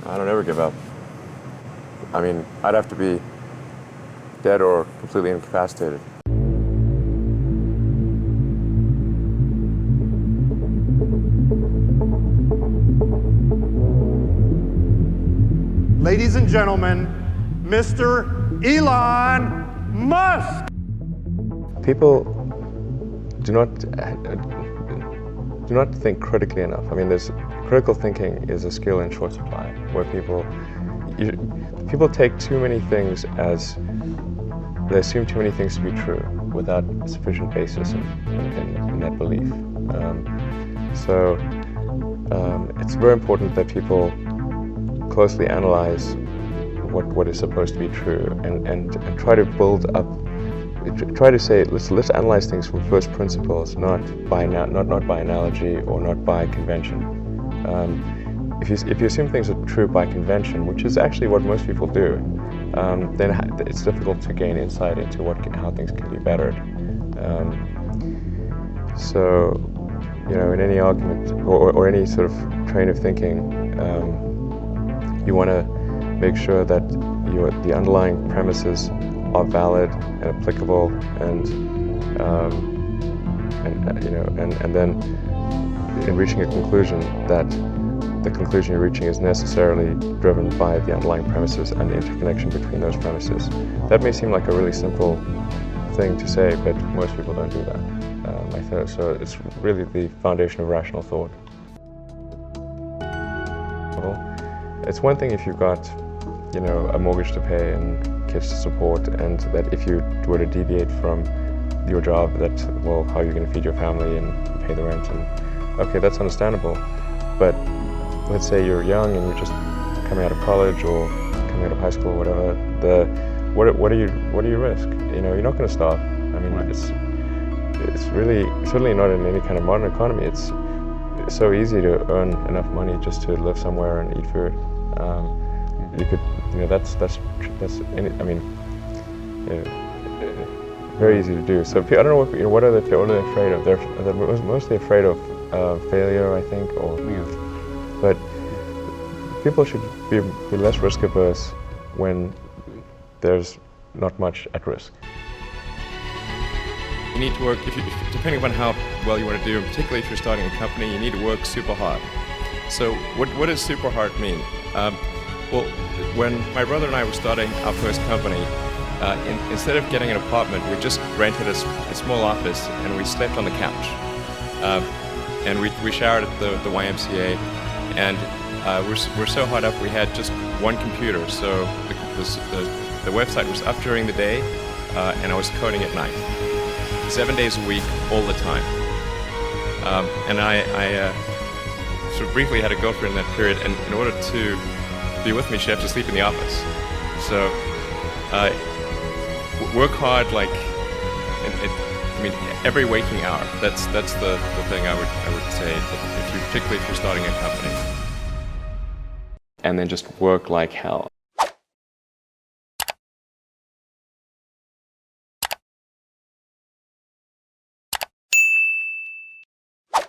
I don't ever give up. I mean, I'd have to be dead or completely incapacitated. Ladies and gentlemen, Mr. Elon Musk! People do not think critically enough. I mean, critical thinking is a skill in short supply, where people take too many things as, they assume too many things to be true without sufficient basis in that belief. It's very important that people closely analyze what is supposed to be true and try to build up. Try to say, let's analyze things from first principles, not by analogy or not by convention. If you assume things are true by convention, which is actually what most people do, then it's difficult to gain insight into how things can be bettered. In any argument or any sort of train of thinking, you want to make sure that the underlying premises are valid and applicable, and then in reaching a conclusion, that the conclusion you're reaching is necessarily driven by the underlying premises and the interconnection between those premises. That may seem like a really simple thing to say, but most people don't do that. So it's really the foundation of rational thought. It's one thing if you've got, a mortgage to pay and kids to support, and that if you were to deviate from your job, how are you going to feed your family and pay the rent? And okay, that's understandable. But let's say you're young and you're just coming out of college or coming out of high school or whatever. What do you risk? You're not going to starve. I mean, it's really certainly not in any kind of modern economy. It's so easy to earn enough money just to live somewhere and eat food. You could, very easy to do. So I don't know what are they afraid of? They're mostly afraid of failure, I think, but people should be less risk averse when there's not much at risk. You need to work, depending on how well you want to do, and particularly if you're starting a company, you need to work super hard. So what does super hard mean? Well, when my brother and I were starting our first company, instead of getting an apartment, we just rented a small office and we slept on the couch. And we showered at the YMCA, and we're so hard up we had just one computer, so the website was up during the day, and I was coding at night. 7 days a week, all the time. And I sort of briefly had a girlfriend in that period, and in order to be with me, she had to sleep in the office. So work hard, every waking hour. That's the thing I would say, particularly if you're starting a company. And then just work like hell.